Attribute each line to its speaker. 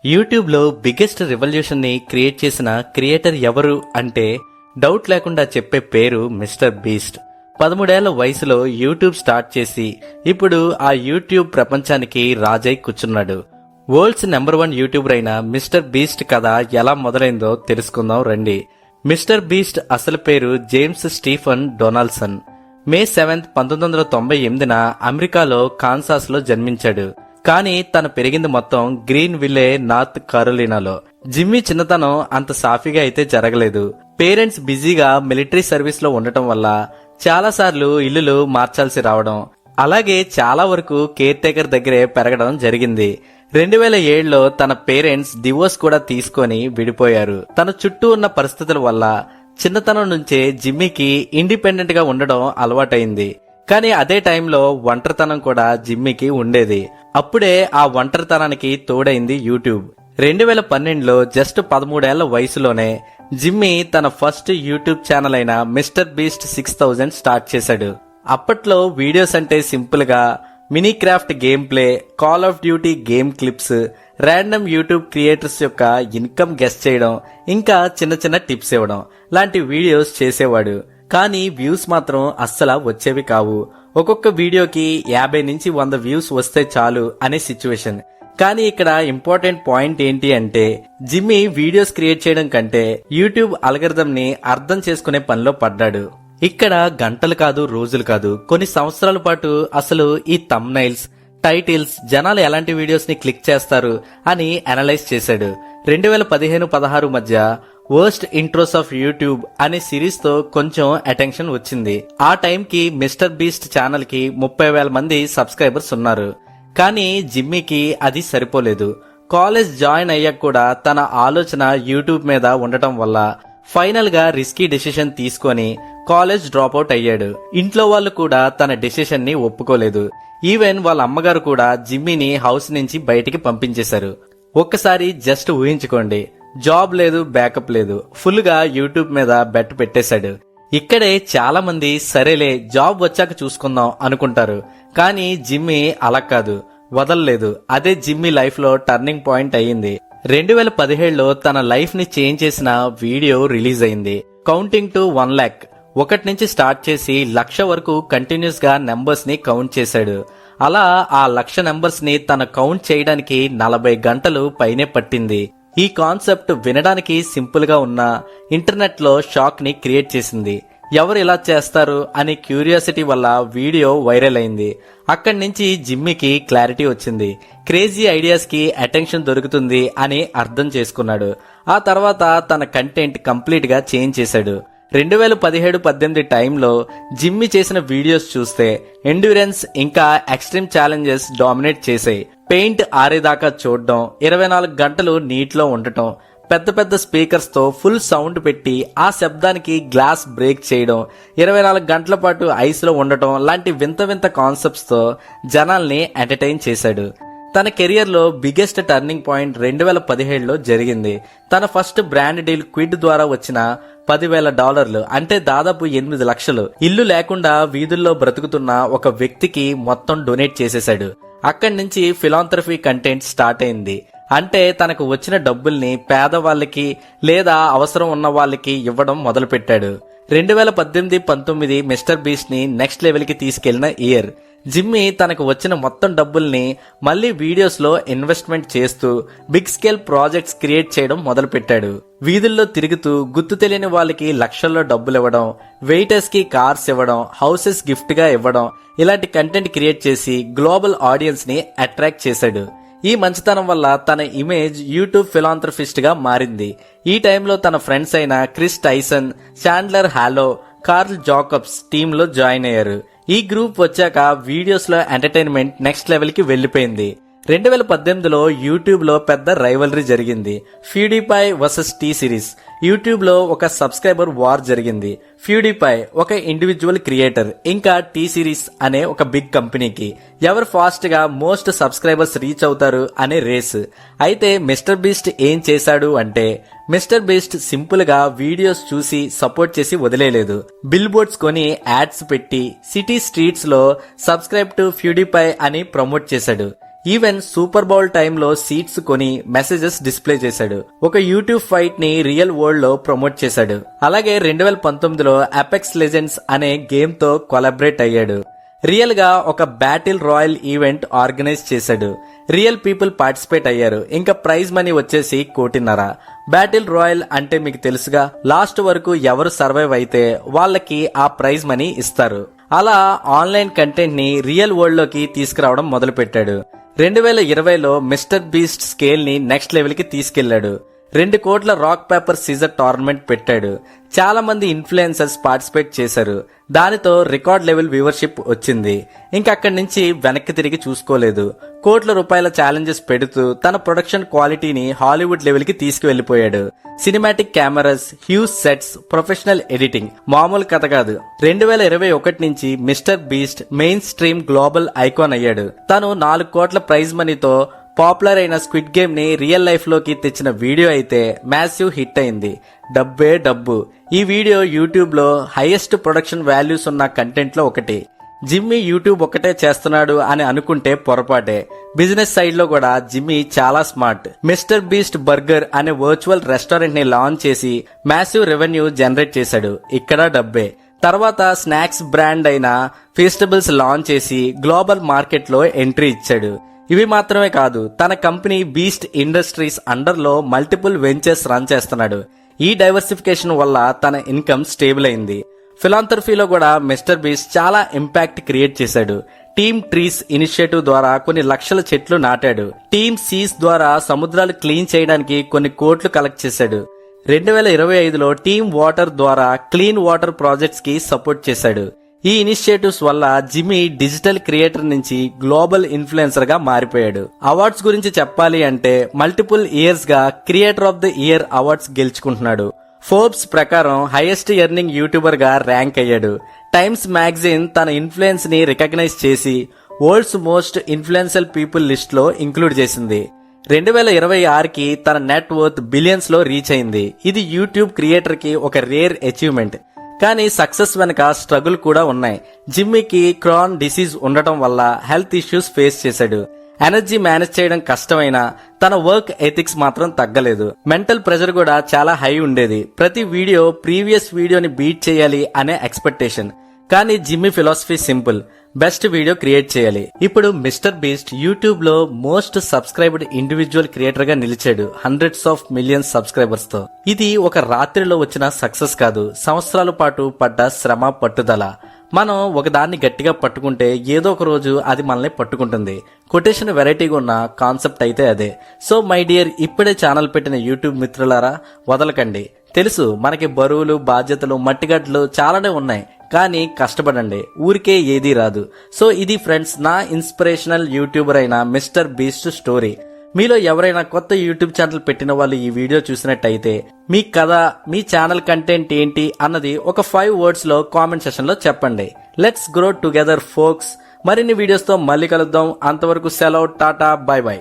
Speaker 1: YouTube లో biggest revolution ని create చేసిన క్రియేటర్ ఎవరు అంటే డౌట్ లేకుండా చెప్పే పేరు మిస్టర్ బీస్ట్. 13 ఏళ్ల వయసులో యూట్యూబ్ స్టార్ట్ చేసి ఇప్పుడు ఆ యూట్యూబ్ ప్రపంచానికి రాజై కూర్చున్నాడు. వరల్డ్స్ నెంబర్ 1 యూట్యూబర్ అయిన మిస్టర్ బీస్ట్ కథ ఎలా మొదలైందో తెలుసుకుందాం రండి. మిస్టర్ బీస్ట్ అసలు పేరు జేమ్స్ స్టీఫెన్ డొనాల్డ్సన్. మే 7, 1998న అమెరికాలో కాన్సాస్ లో జన్మించాడు. కానీ తను పెరిగింది మొత్తం గ్రీన్ విల్లే, నార్త్ కరోలినాలో. జిమ్మీ చిన్నతనం అంత సాఫీగా అయితే జరగలేదు. పేరెంట్స్ బిజీగా మిలిటరీ సర్వీస్ లో ఉండటం వల్ల చాలా సార్లు ఇల్లులు మార్చాల్సి రావడం, అలాగే చాలా వరకు కేర్ టేకర్ దగ్గరే పెరగడం జరిగింది. 2007లో తన పేరెంట్స్ డివోర్స్ కూడా తీసుకొని విడిపోయారు. తన చుట్టూ ఉన్న పరిస్థితుల వల్ల చిన్నతనం నుంచే జిమ్మీకి ఇండిపెండెంట్ గా ఉండడం అలవాటైంది. కానీ అదే టైంలో ఒంటరితనం కూడా జిమ్మీకి ఉండేది. అప్పుడే ఆ ఒంటరితనానికి తోడైంది యూట్యూబ్. 2012లో జస్ట్ 13 ఏళ్ల వయసులోనే జిమ్మీ తన ఫస్ట్ యూట్యూబ్ ఛానల్ అయిన మిస్టర్ బీస్ట్ 6000 స్టార్ట్ చేశాడు. అప్పట్లో వీడియోస్ అంటే సింపుల్ గా mini craft game play, call of duty game clips, random YouTube creators యొక్క ఇన్కమ్ గెస్ చేయడం, ఇంకా చిన్న చిన్న టిప్స్ ఇవ్వడం లాంటి వీడియోస్ చేసేవాడు. కానీ వ్యూస్ మాత్రం అస్సలు వచ్చేవి కావు. ఒక్కొక్క వీడియోకి 50 నుంచి 100 వ్యూస్ వస్తే చాలు అనే సిచ్యువేషన్. కానీ ఇక్కడ ఇంపార్టెంట్ పాయింట్ ఏంటి అంటే జిమ్మీ వీడియోస్ క్రియేట్ చేయడం కంటే యూట్యూబ్ అల్గరిథం ని అర్థం చేసుకునే పనిలో పడ్డాడు. ఇక్కడ గంటలు కాదు, రోజులు కాదు, కొన్ని సంవత్సరాల పాటు అసలు ఈ థంబ్నైల్స్, టైటిల్స్ జనాలు ఎలాంటి వీడియోస్ ని క్లిక్ చేస్తారు అని అనలైజ్ చేశాడు. 2015-16 మధ్య వర్స్ట్ ఇంట్రోస్ ఆఫ్ యూట్యూబ్ అనే సిరీస్ తో కొంచెం అటెన్షన్ వచ్చింది. ఆ టైంకి మిస్టర్ బీస్ట్ ఛానల్ కి 30,000 మంది సబ్స్క్రైబర్స్ ఉన్నారు. కానీ జిమ్మీకి అది సరిపోలేదు. కాలేజ్ జాయిన్ అయ్యాక కూడా తన ఆలోచన యూట్యూబ్ మీద ఉండటం వల్ల ఫైనల్ గా రిస్కీ డెసిషన్ తీసుకొని కాలేజ్ డ్రాప్ అవుట్ అయ్యాడు. ఇంట్లో వాళ్ళు కూడా తన డెసిషన్ ని ఒప్పుకోలేదు. ఈవెన్ వాళ్ళ అమ్మగారు కూడా జిమ్మీని హౌస్ నుంచి బయటికి పంపించేశారు. ఒక్కసారి జస్ట్ ఊహించుకోండి, జాబ్ లేదు, బ్యాకప్ లేదు, ఫుల్ గా యూట్యూబ్ మీద బెట్ పెట్టేశాడు. ఇక్కడే చాలా మంది సరేలే జాబ్ వచ్చాక చూసుకుందాం అనుకుంటారు. కానీ జిమ్మీ అలా కాదు, వదలలేదు. అదే జిమ్మీ లైఫ్ లో టర్నింగ్ పాయింట్ అయ్యింది. 2017లో తన లైఫ్ ని చేంజ్ చేసిన వీడియో రిలీజ్ అయింది. Counting to 1 lakh. 1 నుంచి స్టార్ట్ చేసి 1,00,000 వరకు కంటిన్యూస్ గా నెంబర్స్ ని కౌంట్ చేశాడు. అలా ఆ 1,00,000 నెంబర్స్ ని తన కౌంట్ చేయడానికి 40 గంటలు పైనే పట్టింది. ఈ కాన్సెప్ట్ వినడానికి సింపుల్ గా ఉన్నా ఇంటర్నెట్ లో షాక్ ని క్రియేట్ చేసింది. ఎవరు ఇలా చేస్తారు అనే క్యూరియాసిటీ వల్ల వీడియో వైరల్ అయింది. అక్కడి నుంచి జిమ్మీకి క్లారిటీ వచ్చింది. క్రేజీ ఐడియాస్ కి అటెన్షన్ దొరుకుతుంది అని అర్థం చేసుకున్నాడు. ఆ తర్వాత తన కంటెంట్ కంప్లీట్ గా చేంజ్ చేశాడు. 2017-18 టైంలో జిమ్మీ చేసిన వీడియోస్ చూస్తే ఎండ్యూరెన్స్ ఇంకా ఎక్స్ట్రీమ్ ఛాలెంజెస్ డామినేట్ చేశాయి. పెయింట్ ఆరేదాకా చూడడం, 24 గంటలు నీటిలో ఉండటం, పెద్ద పెద్ద స్పీకర్స్ తో ఫుల్ సౌండ్ పెట్టి ఆ శబ్దానికి గ్లాస్ బ్రేక్ చేయడం, 24 గంటల పాటు ఐస్ లో ఉండటం లాంటి వింత వింత కాన్సెప్ట్స్ తో జనాల్ని ఎంటర్టైన్ చేశాడు. తన కెరియర్ లో బిగ్గెస్ట్ టర్నింగ్ పాయింట్ 2017లో జరిగింది. తన ఫస్ట్ బ్రాండ్ డీల్ క్విడ్ ద్వారా వచ్చిన $10,000 అంటే దాదాపు 8 లక్షలు ఇల్లు లేకుండా వీధుల్లో బ్రతుకుతున్న ఒక వ్యక్తికి మొత్తం డొనేట్ చేసేశాడు. అక్కడి నుంచి ఫిలాంథ్రఫీ కంటెంట్ స్టార్ట్ అయింది. అంటే తనకు వచ్చిన డబ్బుల్ని పేదవాళ్ళకి లేదా అవసరం ఉన్న వాళ్ళకి ఇవ్వడం మొదలు పెట్టాడు. 2018-19 మిస్టర్ బీస్ట్ ని నెక్స్ట్ లెవెల్ కి తీసుకెళ్లిన ఇయర్. జిమ్మీ తనకు వచ్చిన మొత్తం డబ్బుల్ని మళ్లీ వీడియోస్ లో ఇన్వెస్ట్మెంట్ చేస్తూ బిగ్ స్కేల్ ప్రాజెక్ట్స్ క్రియేట్ చేయడం మొదలు పెట్టాడు. వీధుల్లో తిరుగుతూ గుర్తు తెలియని వాళ్ళకి లక్షల్లో డబ్బులు ఇవ్వడం, వెయిటర్స్ కి కార్స్ ఇవ్వడం, హౌసెస్ గిఫ్ట్ గా ఇవ్వడం, ఇలాంటి కంటెంట్ క్రియేట్ చేసి గ్లోబల్ ఆడియన్స్ ని అట్రాక్ట్ చేశాడు. ఈ మంచితనం వల్ల తన ఇమేజ్ యూట్యూబ్ ఫిలాంథ్రఫిస్ట్ గా మారింది. ఈ టైంలో తన ఫ్రెండ్స్ అయిన Chris Tyson, Chandler Hallow, Karl Jacobs team లో జాయిన్ అయ్యారు. ఈ గ్రూప్ వచ్చాక వీడియోస్ లో ఎంటర్టైన్మెంట్ నెక్స్ట్ లెవెల్ కి వెళ్లిపోయింది. 2018లో యూట్యూబ్ లో పెద్ద రైవలరీ జరిగింది. ఫ్యూడీపై వర్సెస్ టీ సిరీస్. యూట్యూబ్ లో ఒక సబ్స్క్రైబర్ వార్ జరిగింది. ఫ్యూడీపై ఒక ఇండివిజువల్ క్రియేటర్, ఇంకా టీ సిరీస్ అనే ఒక బిగ్ కంపెనీకి ఎవరు ఫాస్ట్ గా మోస్ట్ సబ్స్క్రైబర్స్ రీచ్ అవుతారు అనే రేస్. అయితే మిస్టర్ బీస్ట్ ఏం చేశాడు అంటే మిస్టర్ బీస్ట్ సింపుల్ గా వీడియోస్ చూసి సపోర్ట్ చేసి వదిలేలేదు. బిల్ బోర్డ్స్ కొని యాడ్స్ పెట్టి సిటీ స్ట్రీట్స్ లో సబ్స్క్రైబ్ టు ఫ్యూడీపై అని ప్రమోట్ చేశాడు. ఈవెన్ సూపర్ బౌల్ టైంలో సీట్స్ కొని మెసేజెస్ డిస్ప్లే చేశాడు. ఒక యూట్యూబ్ ఫైట్ ని రియల్ వరల్డ్ లో ప్రమోట్ చేశాడు. అలాగే 2019లో అపెక్స్ లెజెండ్స్ అనే గేమ్ తో కొలాబరేట్ అయ్యాడు. రియల్ గా ఒక బ్యాటిల్ రాయల్ ఈవెంట్ ఆర్గనైజ్ చేశాడు. రియల్ పీపుల్ పార్టిసిపేట్ అయ్యారు. ఇంకా ప్రైజ్ మనీ వచ్చేసి 1.5 కోటి. బ్యాటిల్ రాయల్ అంటే మీకు తెలుసుగా, లాస్ట్ వరకు ఎవరు సర్వైవ్ అయితే వాళ్ళకి ఆ ప్రైజ్ మనీ ఇస్తారు. అలా ఆన్లైన్ కంటెంట్ ని రియల్ వరల్డ్ లోకి తీసుకురావడం మొదలు పెట్టాడు. 2020లో మిస్టర్ బీస్ట్ స్కేల్ ని నెక్స్ట్ లెవెల్ కి తీసుకెళ్లాడు. 2 కోట్ల రాక్ పేపర్ సీజర్ టోర్నమెంట్ పెట్టాడు. చాలా మంది ఇన్ఫ్లుయెన్సర్స్ పార్టిసిపేట్ చేశారు. దానితో రికార్డ్ లెవెల్ వ్యూవర్షిప్ వచ్చింది. ఇంకా అక్కడి నుంచి వెనక్కి తిరిగి చూసుకోలేదు. కోట్ల రూపాయల ఛాలెంజెస్ పెడుతూ తన ప్రొడక్షన్ క్వాలిటీని హాలీవుడ్ లెవెల్ కి తీసుకువెళ్లిపోయాడు. Cinematic cameras, huge sets, professional editing, మామూలు కథ కాదు. 2021 నుంచి Mister Beast mainstream global icon అయ్యాడు. తను 4 కోట్ల ప్రైజ్ మనీతో పాపులర్ అయిన స్క్విడ్ గేమ్ ని రియల్ లైఫ్ లోకి తెచ్చిన వీడియో అయితే మ్యాసివ్ హిట్ అయింది. డబ్బే డబ్బు. ఈ వీడియో యూట్యూబ్ లో హైయెస్ట్ ప్రొడక్షన్ వాల్యూస్ ఉన్న కంటెంట్ లో ఒకటి. జిమ్మీ యూట్యూబ్ ఒకటే చేస్తున్నాడు అని అనుకుంటే పొరపాటే. బిజినెస్ సైడ్ లో కూడా జిమ్మీ చాలా స్మార్ట్. మిస్టర్ బీస్ట్ బర్గర్ అనే వర్చువల్ రెస్టారెంట్ ని లాంచ్ చేసి మ్యాసివ్ రెవెన్యూ జనరేట్ చేశాడు. ఇక్కడ డబ్బే. తర్వాత స్నాక్స్ బ్రాండ్ అయిన ఫీస్టబుల్స్ లాంచ్ చేసి గ్లోబల్ మార్కెట్ లో ఎంట్రీ ఇచ్చాడు. ఇవి మాత్రమే కాదు, తన కంపెనీ బీస్ట్ ఇండస్ట్రీస్ అండర్ లో మల్టిపుల్ వెంచర్స్ రన్ చేస్తున్నాడు. ఈ డైవర్సిఫికేషన్ వల్ల తన ఇన్కమ్ స్టేబుల్ అయింది. ఫిలాంథరఫీలో కూడా మిస్టర్ బీస్ట్ చాలా ఇంపాక్ట్ క్రియేట్ చేశాడు. టీమ్ ట్రీస్ ఇనిషియేటివ్ ద్వారా కొన్ని లక్షల చెట్లు నాటాడు. టీమ్ సీస్ ద్వారా సముద్రాలు క్లీన్ చేయడానికి కొన్ని కోట్లు కలెక్ట్ చేశాడు. 2025లో టీమ్ వాటర్ ద్వారా క్లీన్ వాటర్ ప్రాజెక్ట్స్ కి సపోర్ట్ చేశాడు. ఈ ఇనిషియేటివ్స్ వల్ల జిమ్మీ డిజిటల్ క్రియేటర్ నుంచి గ్లోబల్ ఇన్ఫ్లుయెన్సర్ గా మారిపోయాడు. అవార్డ్స్ గురించి చెప్పాలి అంటే మల్టిపుల్ ఇయర్స్ గా creator of the year awards గెలుచుకుంటున్నాడు. ఫోర్బ్స్ ప్రకారం హైయెస్ట్ ఎర్నింగ్ యూట్యూబర్ గా ర్యాంక్ అయ్యాడు. టైమ్స్ మ్యాగజైన్ తన ఇన్ఫ్లుయెన్స్ ని రికగ్నైజ్ చేసి world's most influential people list లో ఇంక్లూడ్ చేసింది. 2026కి తన నెట్ వర్త్ బిలియన్స్ లో రీచ్ అయింది. ఇది యూట్యూబ్ క్రియేటర్ కి ఒక రేర్ అచీవ్మెంట్. కానీ సక్సెస్ వెనక స్ట్రగుల్ కూడా ఉన్నాయి. జిమ్మీకి క్రాన్ డిసీజ్ ఉండటం వల్ల హెల్త్ ఇష్యూస్ ఫేస్ చేశాడు. ఎనర్జీ మేనేజ్ చేయడం కష్టమైన తన వర్క్ ఎథిక్స్ మాత్రం తగ్గలేదు. మెంటల్ ప్రెషర్ కూడా చాలా హై ఉండేది. ప్రతి వీడియో ప్రీవియస్ వీడియోని బీట్ చేయాలి అనే ఎక్స్పెక్టేషన్. కానీ Jimmy philosophy simple, best video create చేయాలి. ఇప్పుడు మిస్టర్ బీస్ట్ యూట్యూబ్ లో మోస్ట్ సబ్స్క్రైబ్డ్ ఇండివిజువల్ క్రియేటర్ గా నిలిచాడు, హండ్రెడ్స్ ఆఫ్ మిలియన్స్ సబ్స్క్రైబర్స్ తో. ఇది ఒక రాత్రిలో వచ్చిన సక్సెస్ కాదు, సంవత్సరాల పాటు పడ్డ శ్రమ, పట్టుదల. మనం ఒకదాన్ని గట్టిగా పట్టుకుంటే ఏదో ఒక రోజు అది మనల్ని పట్టుకుంటుంది. కొటేషన్ వెరైటీగా ఉన్న కాన్సెప్ట్ అయితే అదే. సో మై డియర్, ఇప్పుడే ఛానల్ పెట్టిన యూట్యూబ్ మిత్రులారా, వదలకండి. తెలుసు మనకి బరువులు, బాధ్యతలు, మట్టిగడ్డలు చాలానే ఉన్నాయి. కానీ కష్టపడండి, ఊరికే ఏదీ రాదు. సో ఇది ఫ్రెండ్స్, నా ఇన్స్పిరేషనల్ యూట్యూబర్ అయిన మిస్టర్ బీస్ట్ స్టోరీ. మీలో ఎవరైనా కొత్త యూట్యూబ్ ఛానల్ పెట్టిన వాళ్ళు ఈ వీడియో చూసినట్టయితే మీ కథ, మీ ఛానల్ కంటెంట్ ఏంటి అన్నది ఒక 5 words లో కామెంట్ సెషన్ లో చెప్పండి. Let's grow together folks. మరిన్ని వీడియోస్ తో మళ్ళీ కలుద్దాం. అంతవరకు సెలవు, టాటా, బై బై.